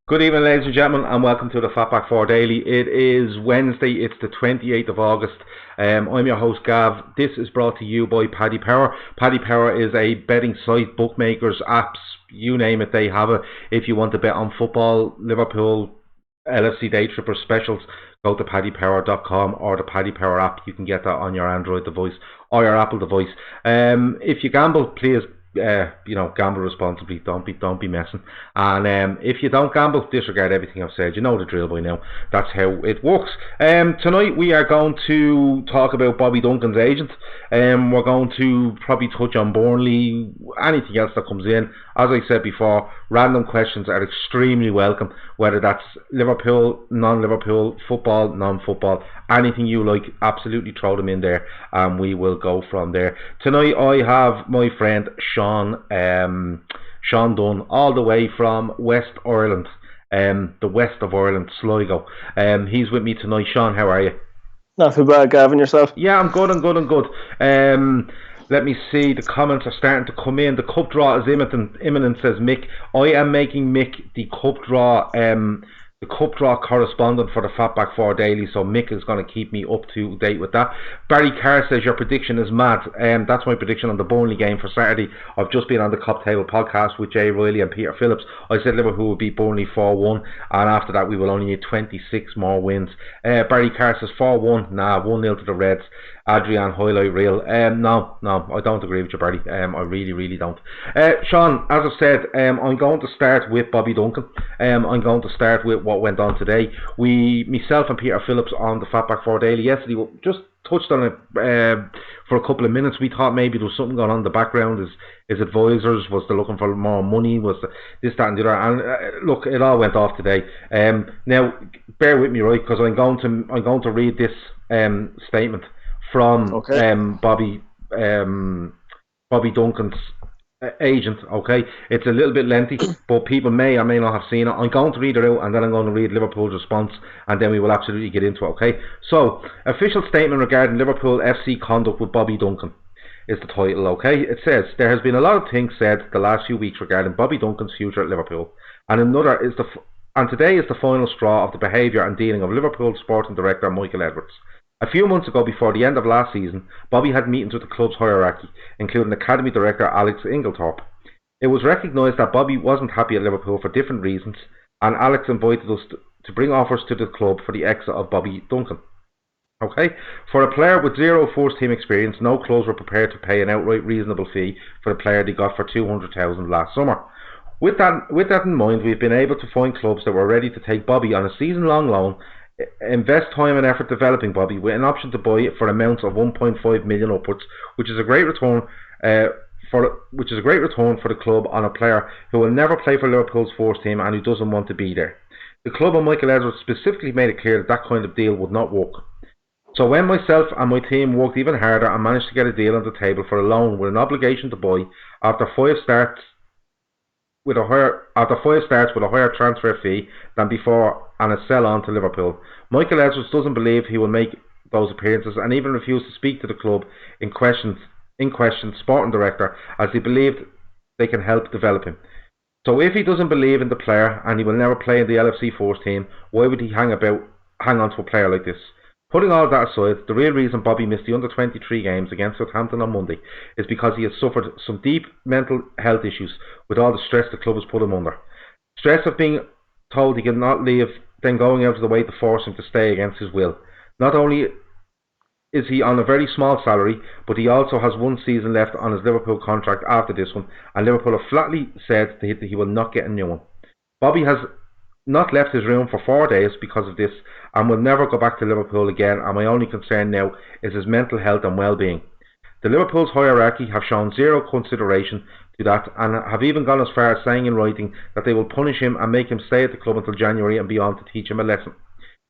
Good evening, ladies and gentlemen, and welcome to the FB4 Daily. It is Wednesday, it's the 28th of August. I'm your host, Gav. This is brought to you by Paddy Power. Paddy Power is a betting site, bookmakers, apps, you name it, they have it. If you want to bet on football, Liverpool, LFC Day Tripper specials, go to paddypower.com or the Paddy Power app. You can get that on your Android device or your Apple device. If you gamble, please gamble responsibly. Don't be messing. And if you don't gamble, disregard everything I've said. You know the drill by now. That's how it works. Tonight we are going to talk about Bobby Duncan's agent. We're going to probably touch on Burnley, anything else that comes in. As I said before, random questions are extremely welcome, whether that's Liverpool, non-Liverpool, football, non-football, anything you like, absolutely throw them in there and we will go from there. Tonight I have my friend Shaun Dunn, all the way from West Ireland, the west of Ireland, Sligo. He's with me tonight. Shaun, how are you? Not too bad, Gav, and yourself? Yeah, I'm good. Let me see, the comments are starting to come in. The cup draw is imminent, says Mick. I am making Mick the cup draw correspondent for the FB4 Daily, so Mick is going to keep me up to date with that. Barry Carr says your prediction is mad. That's my prediction on the Burnley game for Saturday. I've just been on the Cop Table podcast with Jay Riley and Peter Phillips. I said Liverpool will beat Burnley 4-1, and after that we will only need 26 more wins. Barry Carr says 4-1, 1-0 to the Reds. Adrian highlight reel. No, I don't agree with you, Barry. I really don't. Shaun, as I said, I'm going to start with Bobby Duncan. I'm going to start with what went on today. Myself and Peter Phillips on the FB4 Daily yesterday just touched on it for a couple of minutes. We thought maybe there was something going on in the background. His advisors, was they looking for more money? Was this, that and the other? And look, it all went off today. Now, bear with me, right? Because I'm going to read this statement from Bobby Duncan's agent. Okay, it's a little bit lengthy, but people may or may not have seen it. I'm going to read it out, and then I'm going to read Liverpool's response, and then we will absolutely get into it. Okay, so official statement regarding Liverpool FC conduct with Bobby Duncan is the title. Okay, it says there has been a lot of things said the last few weeks regarding Bobby Duncan's future at Liverpool, and today is the final straw of the behaviour and dealing of Liverpool sporting director Michael Edwards. A few months ago, before the end of last season, Bobby had meetings with the club's hierarchy, including Academy Director Alex Inglethorpe. It was recognised that Bobby wasn't happy at Liverpool for different reasons, and Alex invited us to bring offers to the club for the exit of Bobby Duncan. Okay, for a player with zero first-team experience, no clubs were prepared to pay an outright reasonable fee for the player they got for $200,000 last summer. With that in mind, we've been able to find clubs that were ready to take Bobby on a season-long loan, invest time and effort developing Bobby with an option to buy it for amounts of 1.5 million upwards, which is a great return for the club on a player who will never play for Liverpool's first team and who doesn't want to be there. The club and Michael Edwards specifically made it clear that kind of deal would not work. So when myself and my team worked even harder and managed to get a deal on the table for a loan with an obligation to buy after 5 starts with a higher transfer fee than before and a sell on to Liverpool, Michael Edwards doesn't believe he will make those appearances and even refused to speak to the club in question sporting director, as he believed they can help develop him. So if he doesn't believe in the player and he will never play in the LFC first team, why would he hang on to a player like this? Putting all that aside, the real reason Bobby missed the under-23 games against Southampton on Monday is because he has suffered some deep mental health issues with all the stress the club has put him under. Stress of being told he cannot leave, then going out of the way to force him to stay against his will. Not only is he on a very small salary, but he also has one season left on his Liverpool contract after this one, and Liverpool have flatly said that he will not get a new one. Bobby has not left his room for 4 days because of this and will never go back to Liverpool again, and my only concern now is his mental health and well-being. The Liverpool's hierarchy have shown zero consideration to that and have even gone as far as saying in writing that they will punish him and make him stay at the club until January and beyond to teach him a lesson.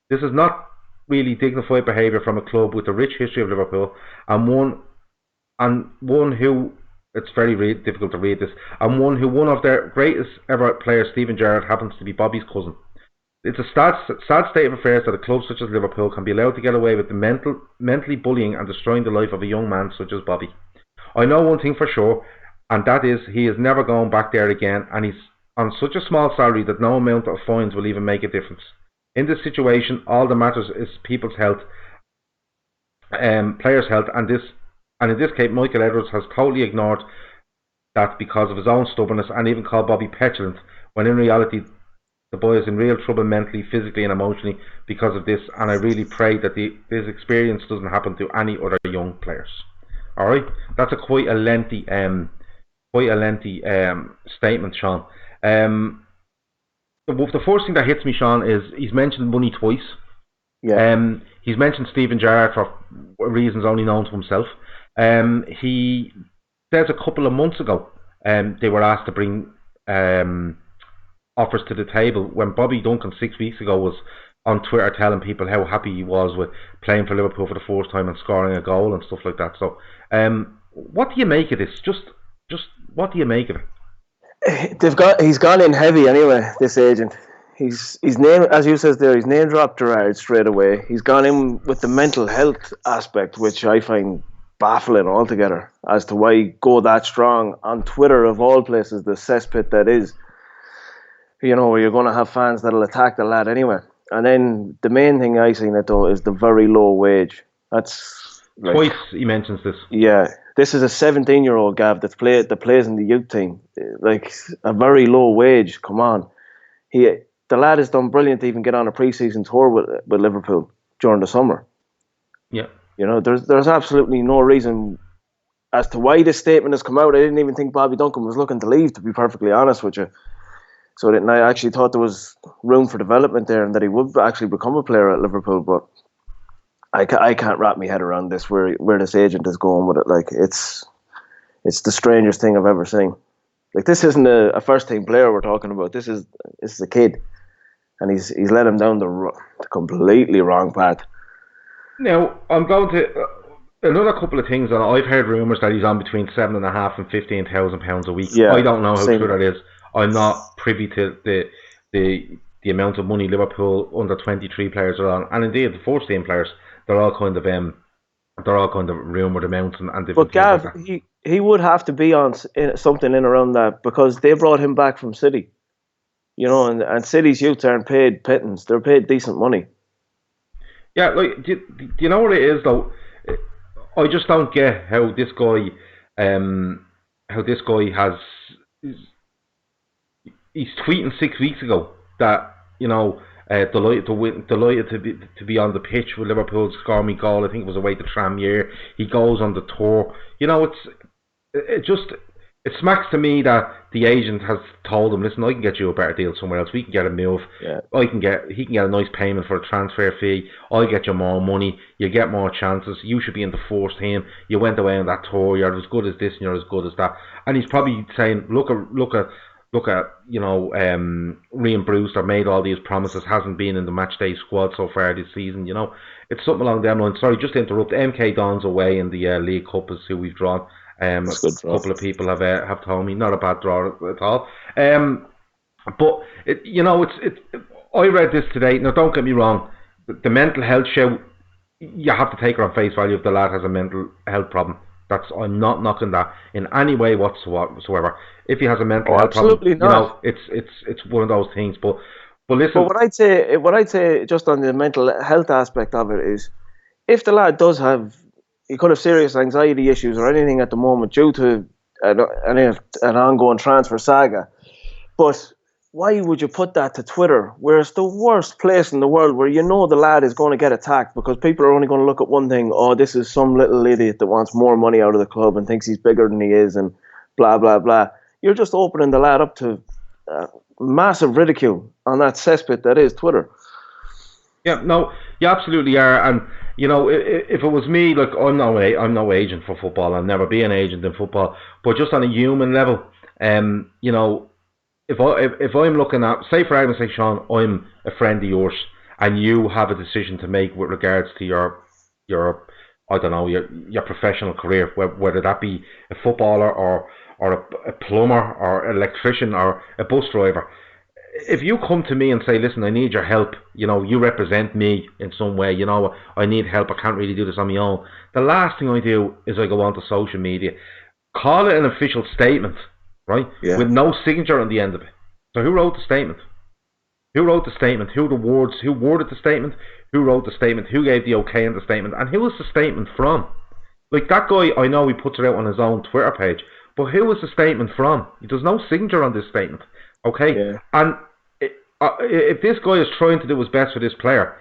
This is not really dignified behaviour from a club with a rich history of Liverpool and one who, it's very difficult to read this, and one of their greatest ever players, Steven Gerrard, happens to be Bobby's cousin. It's a sad state of affairs that a club such as Liverpool can be allowed to get away with the mentally bullying and destroying the life of a young man such as Bobby. I know one thing for sure, and that is he is never going back there again, and on such a small salary that no amount of fines will even make a difference. In this situation, all that matters is people's health, players' health, and in this case, Michael Edwards has totally ignored that because of his own stubbornness, and even called Bobby petulant, when in reality the boy is in real trouble mentally, physically and emotionally because of this, and I really pray that this experience doesn't happen to any other young players. Alright? That's quite a lengthy statement, Sean. The first thing that hits me, Sean, is he's mentioned money twice. Yeah. He's mentioned Stephen Gerrard for reasons only known to himself. He says a couple of months ago they were asked to bring offers to the table when Bobby Duncan 6 weeks ago was on Twitter telling people how happy he was with playing for Liverpool for the first time and scoring a goal and stuff like that. So what do you make of this? Just what do you make of it? He's gone in heavy anyway, this agent. He's name, as you says there, he's name dropped Gerrard straight away. He's gone in with the mental health aspect, which I find baffling altogether, as to why go that strong on Twitter of all places, the cesspit that is. You know, where you're going to have fans that'll attack the lad anyway. And then the main thing I seen it though is the very low wage. That's like, twice he mentions this. Yeah, this is a 17-year-old Gav that plays in the youth team. Like a very low wage. Come on, the lad has done brilliant to even get on a pre-season tour with Liverpool during the summer. Yeah, you know, there's absolutely no reason as to why this statement has come out. I didn't even think Bobby Duncan was looking to leave, to be perfectly honest with you. So I actually thought there was room for development there and that he would actually become a player at Liverpool. But I can't wrap my head around this, where this agent is going with it. Like, it's the strangest thing I've ever seen. Like, this isn't a first-team player we're talking about. This is a kid. And he's led him down the completely wrong path. Now, I'm going to... another couple of things. I've heard rumours that he's on between £7,500 and £15,000 a week. Yeah, I don't know how true that is. I'm not privy to the amount of money Liverpool under 23 players are on, and indeed the first team players. They're all kind of rumoured amounts and different. But Gav, like he would have to be on something in around that, because they brought him back from City. You know, and City's youth aren't paid pittance; they're paid decent money. Yeah, like do you know what it is though? I just don't get how this guy has. He's tweeting 6 weeks ago that, you know, delighted to be on the pitch with Liverpool's score me goal. I think it was away to Tranmere. He goes on the tour. You know, it smacks to me that the agent has told him, listen, I can get you a better deal somewhere else. We can get a move. Yeah. He can get a nice payment for a transfer fee. I'll get you more money. You get more chances. You should be in the first team. You went away on that tour. You're as good as this and you're as good as that. And he's probably saying, look at you know, Ryan Brewster made all these promises, hasn't been in the matchday squad so far this season. You know, it's something along them lines. Sorry, just to interrupt. MK Don's away in the League Cup is who we've drawn. A couple of people have told me, not a bad draw at all. But you know, I read this today. Now, don't get me wrong. The mental health show, you have to take her on face value if the lad has a mental health problem. I'm not knocking that in any way whatsoever. If he has a mental health problem, absolutely not. You know, it's one of those things. But listen. But what I'd say just on the mental health aspect of it is, if the lad does have, he could have serious anxiety issues or anything at the moment due to an ongoing transfer saga. But why would you put that to Twitter, where it's the worst place in the world, where you know the lad is going to get attacked because people are only going to look at one thing? Oh, this is some little idiot that wants more money out of the club and thinks he's bigger than he is and blah, blah, blah. You're just opening the lad up to massive ridicule on that cesspit that is Twitter. Yeah, no, you absolutely are. And, you know, if it was me, like, I'm no agent for football. I'll never be an agent in football. But just on a human level, you know, if I'm looking at, say for argument's sake, Sean, I'm a friend of yours, and you have a decision to make with regards to your I don't know, your professional career, whether that be a footballer or a plumber or an electrician or a bus driver. If you come to me and say, listen, I need your help, you know, you represent me in some way, you know, I need help, I can't really do this on my own. The last thing I do is I go onto social media, call it an official statement, right? Yeah. With no signature on the end of it. So who wrote the statement? Who wrote the statement? Who worded the statement? Who wrote the statement? Who gave the okay in the statement? And who was the statement from? Like, that guy, I know he puts it out on his own Twitter page, but who was the statement from? There's no signature on this statement, okay? Yeah. And if this guy is trying to do his best for this player,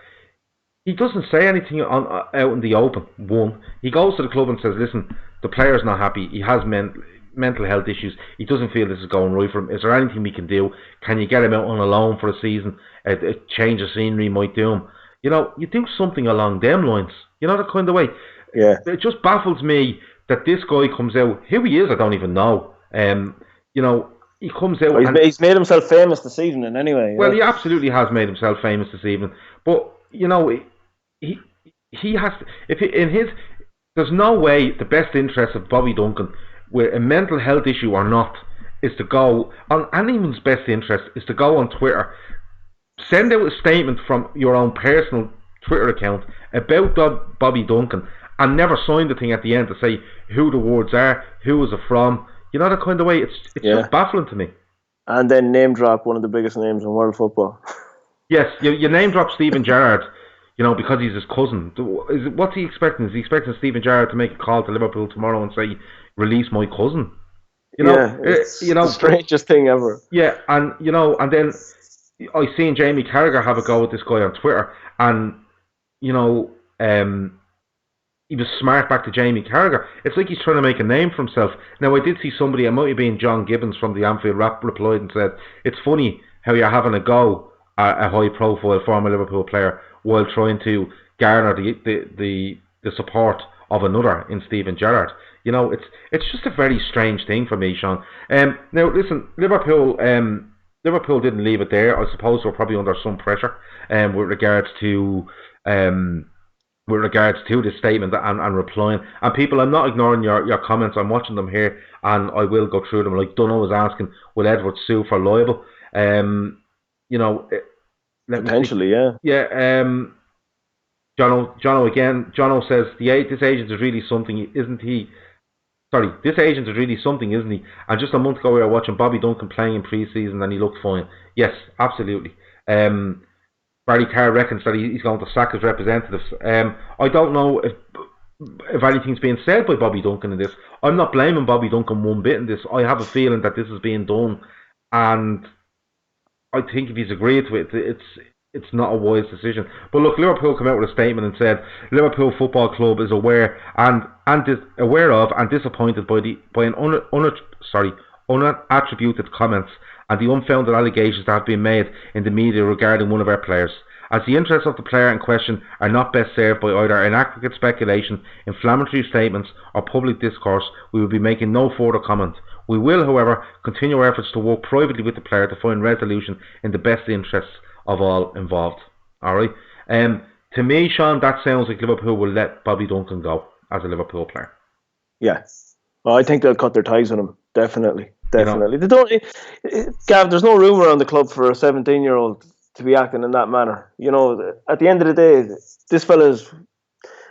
he doesn't say anything out in the open. One, he goes to the club and says, listen, the player's not happy, he has mental health issues, he doesn't feel this is going right for him, is there anything we can do? Can you get him out on a loan for a season? A change of scenery might do him. You know, you do something along them lines, you know, that kind of way. Yeah. It just baffles me that this guy comes out. Who he is, I don't even know. You know, he comes out. Well, he's made himself famous this evening, anyway. Well, he absolutely has made himself famous this evening. But you know, he has. There's no way the best interest of Bobby Duncan, with a mental health issue or not, is to go on anyone's best interest is to go on Twitter, send out a statement from your own personal Twitter account about Bobby Duncan, and never sign the thing at the end to say who the words are, who was it from. You know, that kind of way. It's just baffling to me. And then name drop one of the biggest names in world football. Yes, you name drop Steven Gerrard, you know, because he's his cousin. What's he expecting? Is he expecting Steven Gerrard to make a call to Liverpool tomorrow and say, release my cousin? You know, it's the strangest thing ever. Yeah, and you know, and then I seen Jamie Carragher have a go with this guy on Twitter, and you know, he was smart back to Jamie Carragher. It's like he's trying to make a name for himself. Now, I did see somebody, it might have been John Gibbons from the Anfield Rap, replied and said, it's funny how you're having a go at a high-profile former Liverpool player while trying to garner the support of another in Steven Gerrard. You know, it's just a very strange thing for me, Sean. Now, listen, Liverpool didn't leave it there. I suppose they're probably under some pressure with regards to this statement and replying. And people, I'm not ignoring your comments. I'm watching them here, and I will go through them. Like Dunno was asking, will Edward sue for libel? You know, potentially, yeah. Yeah. Jono again. Jono says this agent is really something, isn't he? Sorry, this agent is really something, isn't he? And just a month ago, we were watching Bobby Duncan playing in pre-season, and he looked fine. Yes, absolutely. Barry Carr reckons that he's going to sack his representatives. I don't know if anything's being said by Bobby Duncan in this. I'm not blaming Bobby Duncan one bit in this. I have a feeling that this is being done, and I think if he's agreed to it, it's not a wise decision. But look, Liverpool came out with a statement and said Liverpool Football Club is aware of and disappointed by unattributed comments and the unfounded allegations that have been made in the media regarding one of our players. As the interests of the player in question are not best served by either inaccurate speculation, inflammatory statements or public discourse, we will be making no further comment. We will, however, continue our efforts to work privately with the player to find resolution in the best interests of all involved. Alright? To me, Sean, that sounds like Liverpool will let Bobby Duncan go as a Liverpool player. Yeah. Well, I think they'll cut their ties with him. Definitely. You know, they don't. Gav, there's no room around the club for a 17-year-old to be acting in that manner. You know, at the end of the day,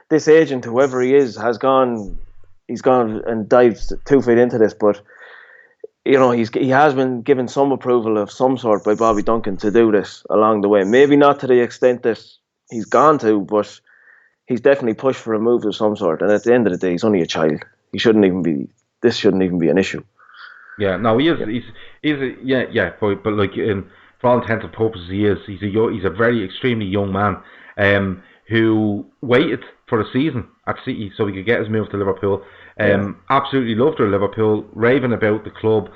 this agent, whoever he is, he's gone and dived 2 feet into this. But you know, he has been given some approval of some sort by Bobby Duncan to do this along the way. Maybe not to the extent that he's gone to, but he's definitely pushed for a move of some sort. And at the end of the day, he's only a child. This shouldn't even be an issue. Yeah, no, he is. But like, for all intents and purposes, he's a very extremely young man, who waited for a season at City so he could get his move to Liverpool. Absolutely loved Liverpool, raving about the club,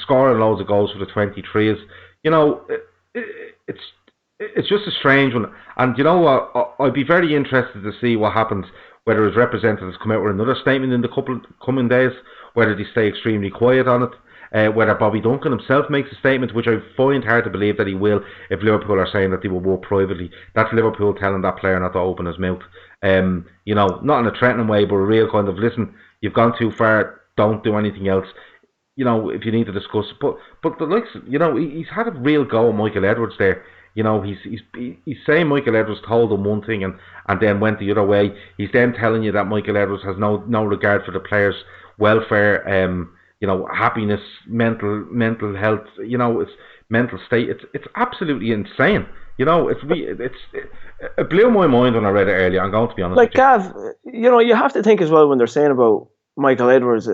scoring loads of goals for the 23s. You know, it's just a strange one. And you know what? I'd be very interested to see what happens. Whether his representatives come out with another statement in the coming days, whether they stay extremely quiet on it, whether Bobby Duncan himself makes a statement, which I find hard to believe that he will, if Liverpool are saying that they will work privately. That's Liverpool telling that player not to open his mouth. You know, not in a threatening way, but a real kind of, listen, you've gone too far, don't do anything else. You know, if you need to discuss. But the likes, you know, he's had a real go at Michael Edwards there. You know, he's saying Michael Edwards told him one thing and then went the other way. He's then telling you that Michael Edwards has no regard for the players' welfare. happiness, mental health, it's mental state. It's absolutely insane. It blew my mind when I read it earlier. I'm going to be honest Like with you. Gav, you have to think as well when they're saying about Michael Edwards.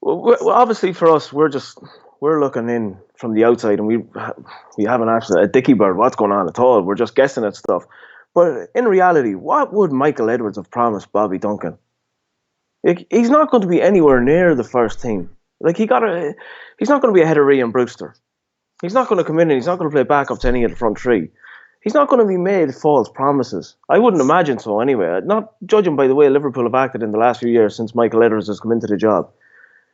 Obviously for us, we're looking in from the outside, and we haven't actually a dicky bird what's going on at all. We're just guessing at stuff. But in reality, what would Michael Edwards have promised Bobby Duncan? Like, he's not going to be anywhere near the first team. Like he's not going to be ahead of Ryan Brewster. He's not going to come in and he's not going to play backup to any of the front three. He's not going to be made false promises. I wouldn't imagine so anyway. Not judging by the way Liverpool have acted in the last few years since Michael Edwards has come into the job.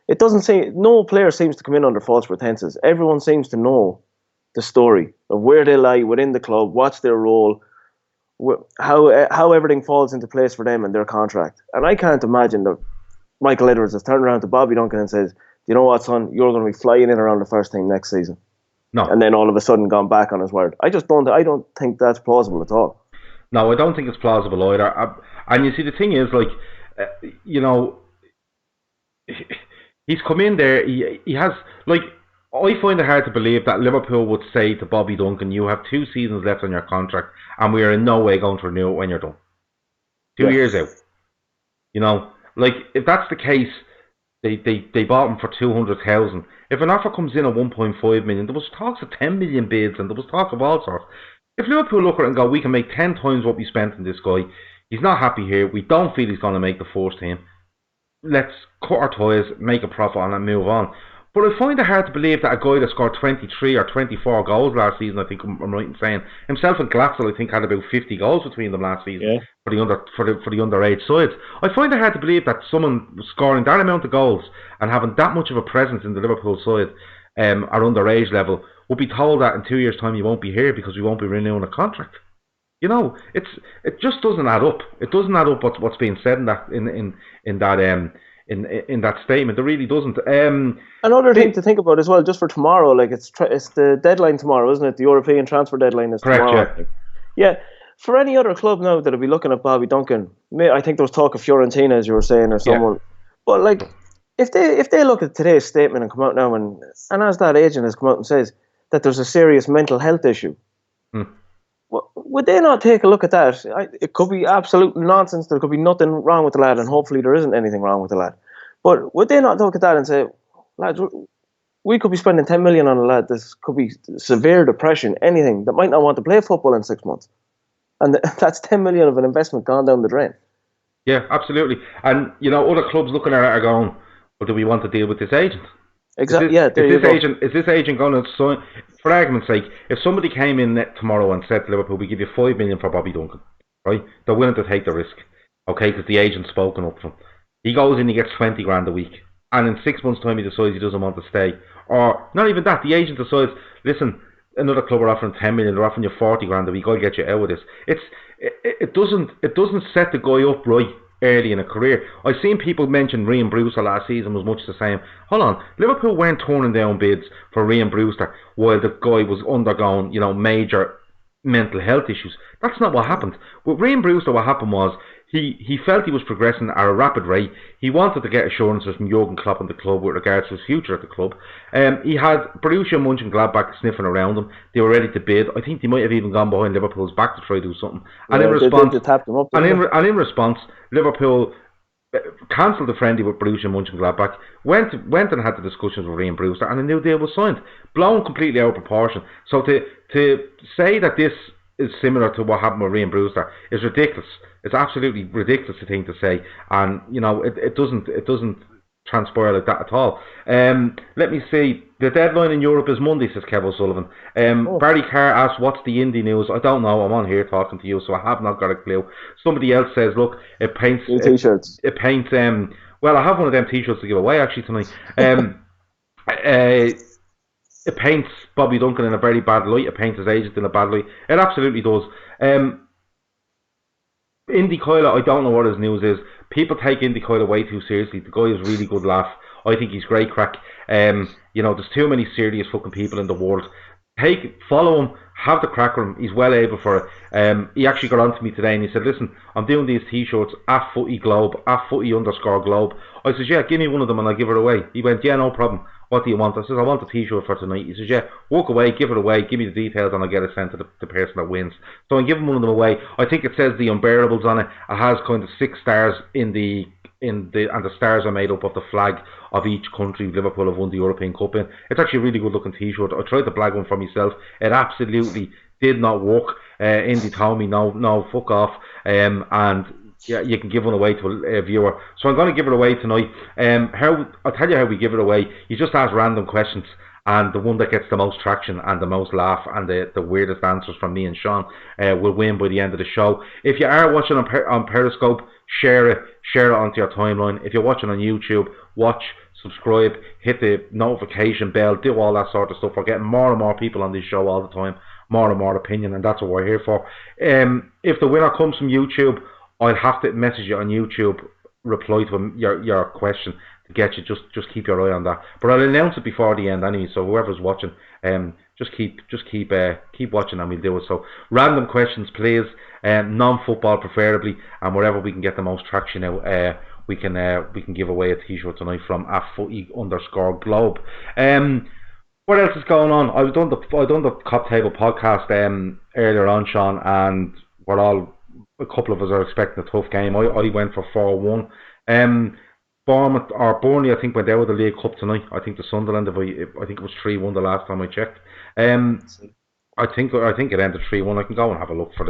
It doesn't seem, no player seems to come in under false pretenses. Everyone seems to know the story of where they lie within the club, what's their role, how everything falls into place for them and their contract. And I can't imagine that Michael Edwards has turned around to Bobby Duncan and says, you know what, son, you're going to be flying in around the first team next season. No. And then all of a sudden gone back on his word. I don't think that's plausible at all. No, I don't think it's plausible either. And you see, the thing is, he's come in there, he has, I find it hard to believe that Liverpool would say to Bobby Duncan, you have 2 seasons left on your contract and we are in no way going to renew it when you're done. 2 years out. If that's the case, they bought him for 200,000. If an offer comes in at 1.5 million, there was talks of 10 million bids and there was talk of all sorts. If Liverpool look at it and go, we can make 10 times what we spent on this guy, he's not happy here, we don't feel he's going to make the first team, let's cut our ties, make a profit on and move on. But I find it hard to believe that a guy that scored 23 or 24 goals last season, I think I'm right in saying, himself and Glatzel, I think, had about 50 goals between them last season for the underage sides. I find it hard to believe that someone scoring that amount of goals and having that much of a presence in the Liverpool side at underage level would be told that in 2 years' time you won't be here because we won't be renewing a contract. It just doesn't add up. It doesn't add up what's being said in that statement. It really doesn't. Another thing to think about as well, just for tomorrow, it's the deadline tomorrow, isn't it? The European transfer deadline is correct, tomorrow. Yeah. For any other club now that'll be looking at Bobby Duncan, I think there was talk of Fiorentina, as you were saying, or someone. Yeah. But if they look at today's statement and come out now and as that agent has come out and says that there's a serious mental health issue. Would they not take a look at that? It could be absolute nonsense. There could be nothing wrong with the lad, and hopefully there isn't anything wrong with the lad. But would they not look at that and say, lads, we could be spending 10 million on a lad. This could be severe depression, anything, that might not want to play football in 6 months. And that's 10 million of an investment gone down the drain. Yeah, absolutely. And, other clubs looking at it are going, well, do we want to deal with this agent? Exactly. Is this agent going to sign? For argument's sake, if somebody came in tomorrow and said to Liverpool, we give you 5 million for Bobby Duncan, right? They're willing to take the risk, okay? Because the agent's spoken up for him. He goes in, he gets 20 grand a week, and in 6 months' time he decides he doesn't want to stay, or not even that. The agent decides, listen, another club are offering 10 million, they're offering you 40 grand a week. I'll get you out of this. It doesn't set the guy up right early in a career. I've seen people mention Ryan Brewster last season was much the same. Hold on, Liverpool weren't turning down bids for Ryan Brewster while the guy was undergoing, major mental health issues. That's not what happened. With Ryan Brewster, what happened was he felt he was progressing at a rapid rate. He wanted to get assurances from Jurgen Klopp and the club with regards to his future at the club. He had Borussia Mönchengladbach sniffing around him. They were ready to bid. I think they might have even gone behind Liverpool's back to try to do something. And in response, Liverpool cancelled the friendly with Borussia Mönchengladbach, went and had the discussions with Ryan Brewster, and a new deal was signed. Blown completely out of proportion. So to say that this is similar to what happened with Ryan Brewster is ridiculous. It's absolutely ridiculous thing to say, and it doesn't transpire like that at all. Let me see. The deadline in Europe is Monday, says Kev O'Sullivan. Barry Carr asks, what's the indie news? I don't know. I'm on here talking to you, so I have not got a clue. Somebody else says, look, it paints t-shirts. It paints. Well, I have one of them t-shirts to give away actually tonight. It paints Bobby Duncan in a very bad light. It paints his agent in a bad light. It absolutely does. Indy Coyle, I don't know what his news is. People take Indy Coyle way too seriously. The guy is a really good laugh. I think he's great crack. There's too many serious fucking people in the world. follow him, have the crack with him. He's well able for it. He actually got on to me today and he said, listen, I'm doing these t-shirts at Footy Globe, at Footy_Globe. I said, yeah, give me one of them and I'll give it away. He went, yeah, no problem. What do you want? I said, I want a t-shirt for tonight. He says, yeah, walk away, give it away, give me the details and I'll get it sent to the person that wins. So I give him one of them away. I think it says the Unbearables on it. It has kind of 6 stars and the stars are made up of the flag of each country Liverpool have won the European Cup in. It's actually a really good looking t-shirt. I tried to blag one for myself. It absolutely did not work. Indy told me no, fuck off. And yeah, you can give one away to a viewer. So I'm going to give it away tonight. I'll tell you how we give it away. You just ask random questions, and the one that gets the most traction and the most laugh and the weirdest answers from me and Shaun will win by the end of the show. If you are watching on Periscope, share it onto your timeline. If you're watching on YouTube, watch, subscribe, hit the notification bell, do all that sort of stuff. We're getting more and more people on this show all the time, more and more opinion, and that's what we're here for. If the winner comes from YouTube, I'll have to message you on YouTube, reply to your question to get you. Just keep your eye on that. But I'll announce it before the end anyway. So whoever's watching, just keep watching and we'll do it. So random questions, please. Non-football preferably, and wherever we can get the most traction out, we can give away a t-shirt tonight from @Footy_Globe. What else is going on? I done the Cop Table podcast earlier on, Shaun, and a couple of us are expecting a tough game. I went for 4-1. Burnley, I think, went out of the League Cup tonight. I think the Sunderland, I think it was 3-1 the last time I checked. I think it ended 3-1. I can go and have a look for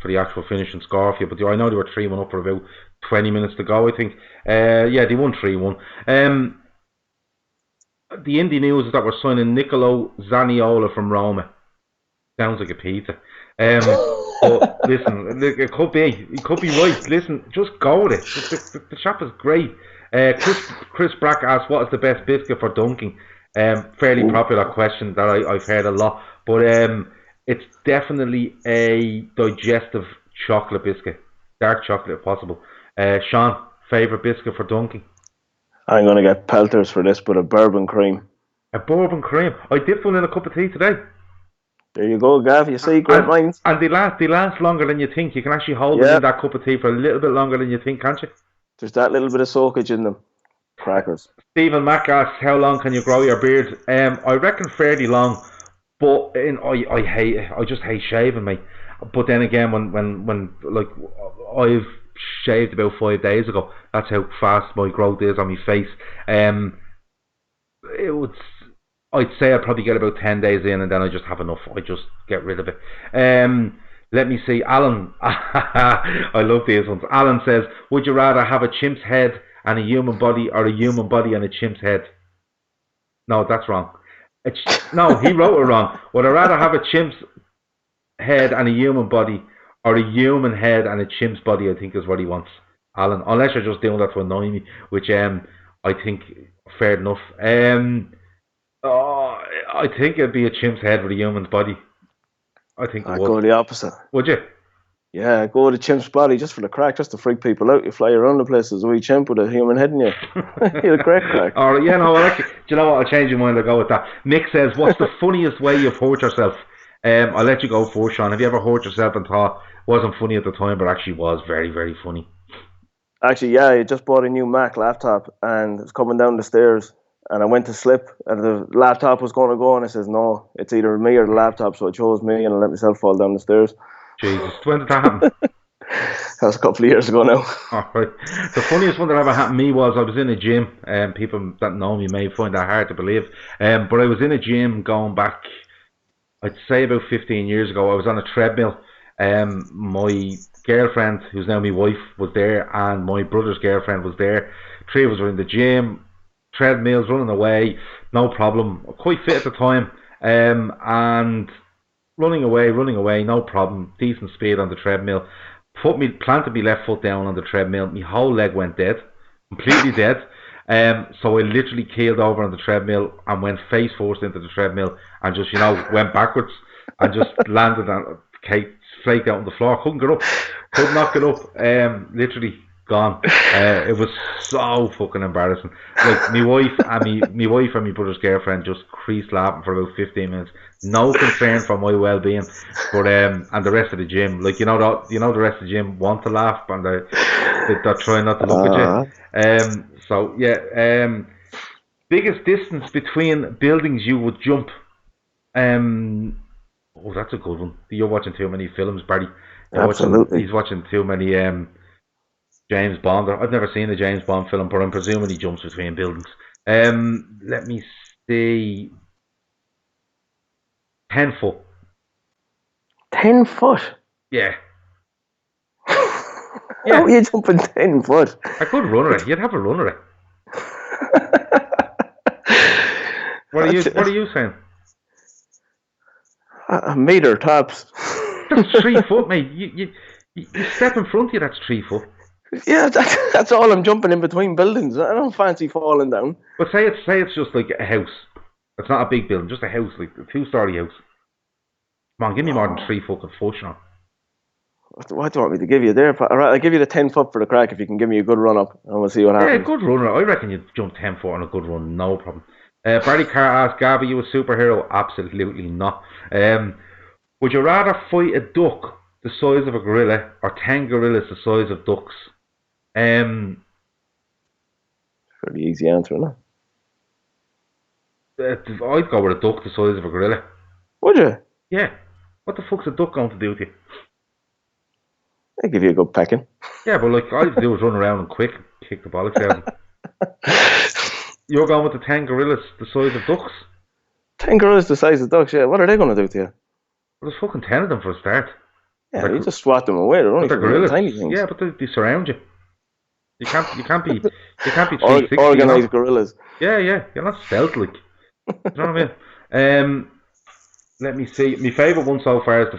the actual finishing score for you. But I know they were 3-1 up for about 20 minutes to go, I think. Yeah, they won 3-1. The indie news is that we're signing Nicolo Zaniolo from Roma. Sounds like a pizza. But listen, it could be right. Listen, just go with it. The shop is great. Chris Brack asked, what is the best biscuit for dunking? Fairly popular question that I've heard a lot. But it's definitely a digestive chocolate biscuit. Dark chocolate if possible. Shaun, favourite biscuit for dunking? I'm going to get pelters for this, but a bourbon cream. A bourbon cream? I dipped one in a cup of tea today. There you go, Gav. You see, great minds. And they last longer than you think. You can actually hold it in that cup of tea for a little bit longer than you think, can't you? There's that little bit of soakage in them. Crackers. Stephen Mack asks, how long can you grow your beard? I reckon fairly long, but I just hate shaving, mate. But then again, when like I've shaved about 5 days ago, that's how fast my growth is on my face. I'd say I'd probably get about 10 days in and then I just have enough. I just get rid of it. Let me see. Alan, I love these ones. Alan says, would you rather have a chimp's head and a human body, or a human body and a chimp's head? No, that's wrong. No, he wrote it wrong. Would I rather have a chimp's head and a human body, or a human head and a chimp's body, I think is what he wants. Alan, unless you're just doing that to annoy me, which I think fair enough. I think it'd be a chimp's head with a human's body. I think I'd go the opposite. Would you? Yeah, go with a chimp's body just for the crack, just to freak people out. You fly around the place as a wee chimp with a human head in you. You're a great crack. Or, yeah, no, do you know what? I'll change your mind. I'll go with that. Mick says, what's the funniest way you've hurt yourself? I'll let you go first, Shaun. Have you ever hurt yourself and thought it wasn't funny at the time, but actually was very, very funny? Actually, yeah, I just bought a new Mac laptop and it's coming down the stairs. And I went to slip, and the laptop was going to go, and I says, no, it's either me or the laptop, so I chose me, and I let myself fall down the stairs. Jesus, when did that happen? That was a couple of years ago now. All right. The funniest one that ever happened to me was I was in a gym, and people that know me may find that hard to believe, but I was in a gym going back, I'd say about 15 years ago. I was on a treadmill. My girlfriend, who's now my wife, was there, and my brother's girlfriend was there. 3 of us were in the gym. Treadmills, running away, no problem. Quite fit at the time, and running away, no problem. Decent speed on the treadmill. Planted my left foot down on the treadmill. My whole leg went dead, completely dead. So I literally keeled over on the treadmill and went face first into the treadmill and just went backwards and just landed on flaked out on the floor. Couldn't get up, could not get up. Literally gone. It was so fucking embarrassing. Like my wife and my brother's girlfriend just creased laughing for about 15 minutes. No concern for my well-being, but and the rest of the gym, like the rest of the gym want to laugh and they're trying not to look at you. So yeah. Biggest distance between buildings you would jump. Oh, that's a good one. You're watching too many films, Barry. Absolutely. He's watching too many James Bond. I've never seen a James Bond film, but I'm presuming he jumps between buildings. Let me see. 10 foot. 10 foot? Yeah. How are you jumping 10 foot? I could run it. You'd have a run at it. What are you saying? A metre tops. That's 3 foot, mate. You step in front of you, that's 3 foot. Yeah, that's all I'm jumping in between buildings. I don't fancy falling down. But say it's just like a house. It's not a big building, just a house, like a 2-story house. Come on, give me more than 3 foot of push on. What do you want me to give you there? I'll give you the 10 foot for the crack if you can give me a good run up, and we'll see what happens. Yeah, good runner. I reckon you'd jump 10 foot on a good run, no problem. Barry Carr asked, Gav, are you a superhero? Absolutely not. Would you rather fight a duck the size of a gorilla or 10 gorillas the size of ducks? Pretty easy answer, isn't it? I'd go with a duck the size of a gorilla. Would you? Yeah. What the fuck's a duck going to do to you? I'd give you a good pecking. Yeah, but like all you have to do is run around and quick kick the bollocks out. You're going with the 10 gorillas the size of ducks? 10 gorillas the size of ducks, yeah. What are they going to do to you? Well, there's fucking 10 of them for a start. Yeah, you just swat them away. They're only gorillas. Tiny things. Yeah, but they surround you. You can't be 360. Organized gorillas. Yeah, you're not stealth like. You know what I mean? Let me see. My favourite one so far is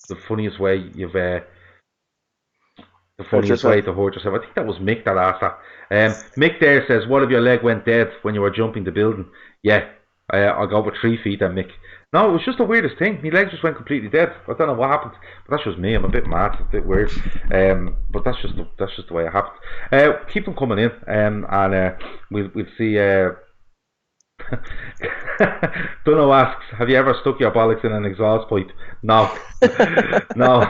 the funniest way you've the funniest way to hurt yourself. I think that was Mick that asked that. Mick there says, "What if your leg went dead when you were jumping the building?" Yeah, I'll go with 3 feet then, Mick. No, it was just the weirdest thing. My legs just went completely dead. I don't know what happened, but that's just me. I'm a bit mad, a bit weird. But that's just the way it happened. Keep them coming in, and we'll see. Dunno asks, have you ever stuck your bollocks in an exhaust pipe? No, no,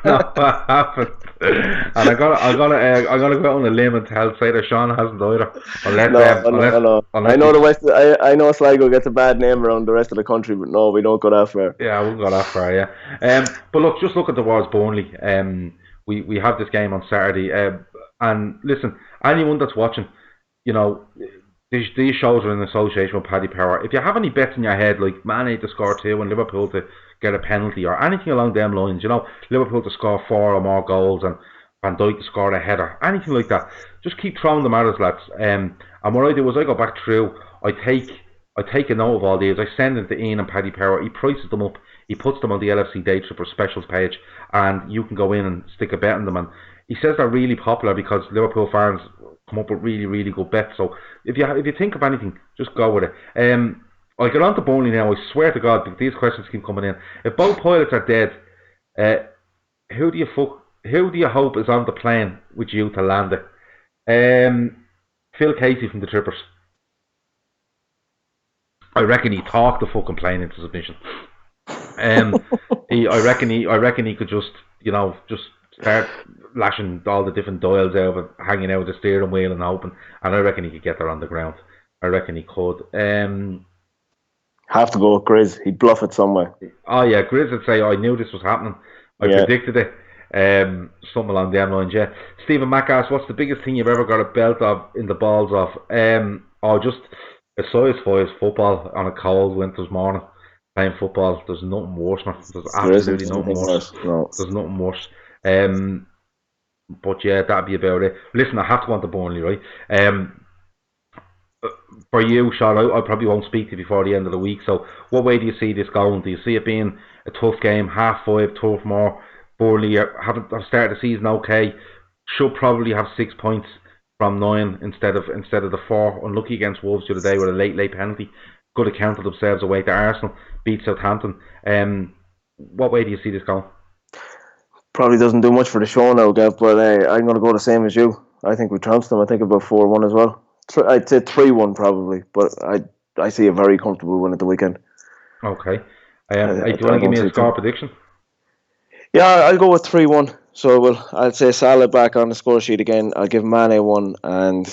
I haven't. And I gotta go out on a limb and say that Shaun hasn't either. I know the West. I know Sligo gets a bad name around the rest of the country, but no, we don't go that far. Yeah, I wouldn't go that far. Yeah. But look, just looking towards Burnley. We have this game on Saturday. And listen, anyone that's watching, you know, these shows are in association with Paddy Power. If you have any bets in your head, like Man United to score 2 and Liverpool to get a penalty or anything along them lines, you know, Liverpool to score 4 or more goals and Van Dijk to score a header, anything like that, just keep throwing them at us, lads. And what I do is I go back through, I take a note of all these, I send them to Ian and Paddy Power, he prices them up, he puts them on the LFC Day Tripper specials page, and you can go in and stick a bet on them. And he says they're really popular because Liverpool fans come up with really, really good bets. So if you think of anything, just go with it. I'll get on to Burnley now. I swear to God, these questions keep coming in. If both pilots are dead, who do you hope is on the plane with you to land it? Phil Casey from the Trippers. I reckon he talked the fucking plane into submission. I reckon he could just start lashing all the different dials out of it, hanging out the steering wheel and hoping, and I reckon he could get there on the ground. I reckon he could. Have to go with Grizz. He'd bluff it somewhere. Oh yeah, Grizz would say, I knew this was happening. I predicted it. Something along them lines, yeah. Stephen Mack asks, what's the biggest thing you've ever got a belt of in the balls of? Just a size 5 football on a cold winter's morning. Playing football, there's nothing worse, man. There's absolutely nothing worse. No. There's nothing worse. But yeah, that'd be about it. Listen, I have to go on to Burnley, right? For you, Shaun, I probably won't speak to you before the end of the week. So, what way do you see this going? Do you see it being a tough game, 5:30, tough more? Burnley have started the season okay. Should probably have 6 points from 9 instead of the 4. Unlucky against Wolves the other day with a late penalty. Could have counted themselves away to Arsenal. Beat Southampton. What way do you see this going? Probably doesn't do much for the show now, Gav, but I'm going to go the same as you. I think we trounced them. I think about 4-1 as well. I'd say 3-1 probably, but I see a very comfortable win at the weekend. Okay. Do you want to give me a score prediction? Yeah, I'll go with 3-1. So I'll say Salah back on the score sheet again. I'll give Mane one, and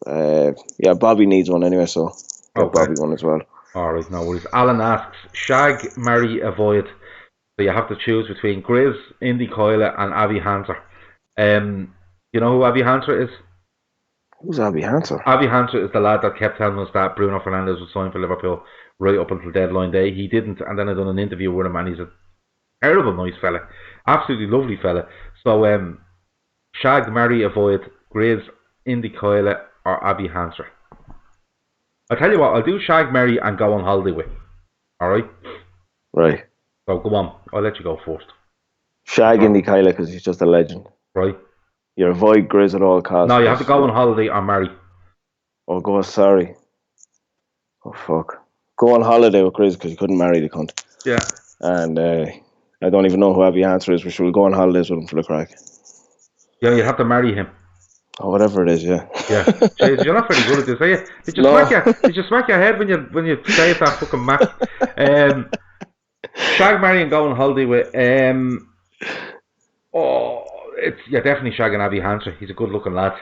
Bobby needs one anyway, so give Bobby one as well. All right, no worries. Alan asks, shag, marry, avoid. So you have to choose between Grizz, Indy Coyle, and Avi Hanser. You know who Avi Hanser is? Who's Avi Hanser? Avi Hanser is the lad that kept telling us that Bruno Fernandes was signed for Liverpool right up until deadline day. He didn't, and then I done an interview with him, and he's a terrible nice fella, absolutely lovely fella. So shag, marry, avoid Grizz, Indy Coyle, or Avi Hanser. I'll tell you what, I'll do shag, marry, and go on holiday with. Alright? Right. So go on, I'll let you go first. Shag Indy Coyle because he's just a legend. Right. You avoid Grizz at all costs. No, you have to go on holiday or marry. Oh, sorry. Oh, fuck. Go on holiday with Grizz because you couldn't marry the cunt. Yeah. And I don't even know who Avi Hanser is, but we'll go on holidays with him for the crack. Yeah, you have to marry him. Oh, whatever it is, yeah. Yeah. Jeez, you're not very good at this, are you? Did you smack your head when you say that fucking Mac? Shag, marry, and go on holiday with. Definitely Shag and Avi Hanser. He's a good looking lad.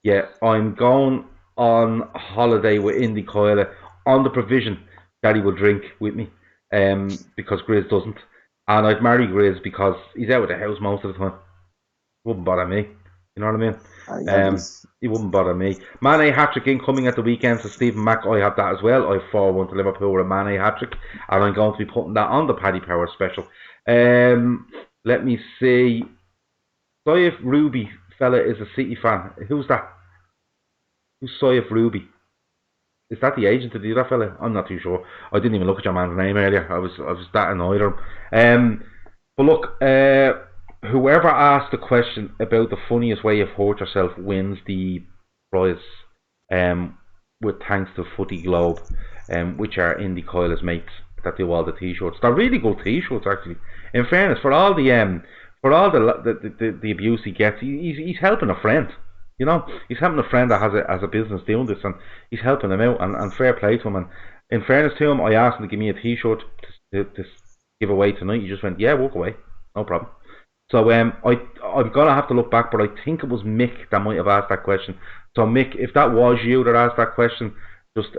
Yeah, I'm going on holiday with Indy Coyle on the provision that he will drink with me, because Grizz doesn't, and I'd marry Grizz because he's out of the house most of the time. Wouldn't bother me. You know what I mean? He wouldn't bother me. Mane hat-trick incoming at the weekend, so Stephen Mack, I have that as well. I have 4-1 to Liverpool with a Mane hat-trick, and I'm going to be putting that on the Paddy Power special. Let me see. Soif Ruby fella is a City fan. Who's that? Who's Soif Ruby? Is that the agent to do that fella? I'm not too sure. I didn't even look at your man's name earlier. I was that annoyed of him. But look, whoever asked the question about the funniest way you've hurt yourself wins the prize. With thanks to Footy Globe, which are Indy Coyle's mates that do all the t-shirts. They're really good t-shirts, actually. In fairness, for all the abuse he gets, he's helping a friend. You know, he's helping a friend that has a business doing this, and he's helping him out, and fair play to him. And in fairness to him, I asked him to give me a t-shirt to give away tonight. He just went, yeah, walk away, no problem. So I'm gonna have to look back, but I think it was Mick that might have asked that question. So Mick, if that was you that asked that question, just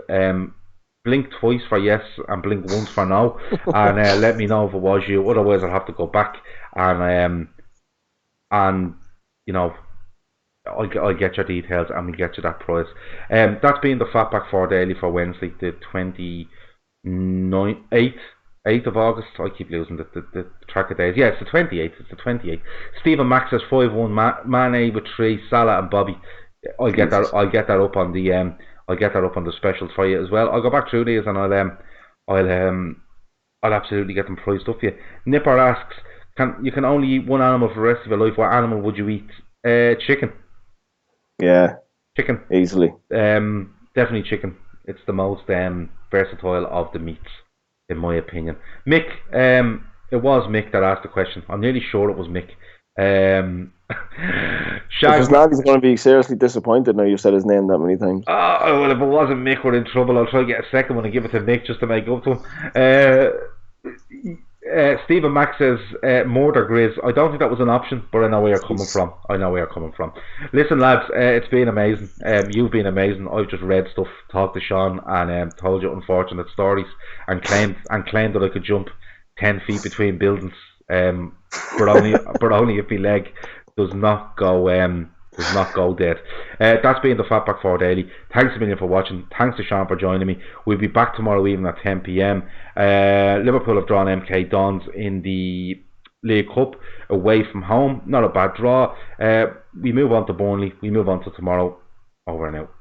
blink twice for yes and blink once for no, and let me know if it was you. Otherwise, I'll have to go back and you know, I'll get your details and we'll get you that prize. That's been the Fatback 4 Daily for Wednesday, the 8th of August. I keep losing the track of days. Yeah, it's the 28th. It's the 28th. Stephen Max says 5-1. Mane with 3. Salah and Bobby. I'll get that up on the I'll get that up on the specials for you as well. I'll go back through these and I'll absolutely get them priced up for you. Nipper asks, you can only eat one animal for the rest of your life. What animal would you eat? Chicken. Yeah. Chicken. Easily. Definitely chicken. It's the most versatile of the meats, in my opinion. Mick, it was Mick that asked the question. I'm nearly sure it was Mick. His dad's going to be seriously disappointed now you've said his name that many times. Well, if it wasn't Mick, we're in trouble. I'll try to get a second one and give it to Mick just to make up to him. Stephen Max says murder Grizz. I don't think that was an option, but I know where you're coming from. Listen, lads, it's been amazing. You've been amazing. I've just read stuff, talked to Shaun, and told you unfortunate stories, and claimed that I could jump 10 feet between buildings, but only if my leg does not go dead. That's been the Fatback 4 Daily. Thanks a million for watching. Thanks to Shaun for joining me. We'll be back tomorrow evening at 10 p.m. Liverpool have drawn MK Dons in the League Cup away from home. Not a bad draw. We move on to Burnley. We move on to tomorrow. Over and out.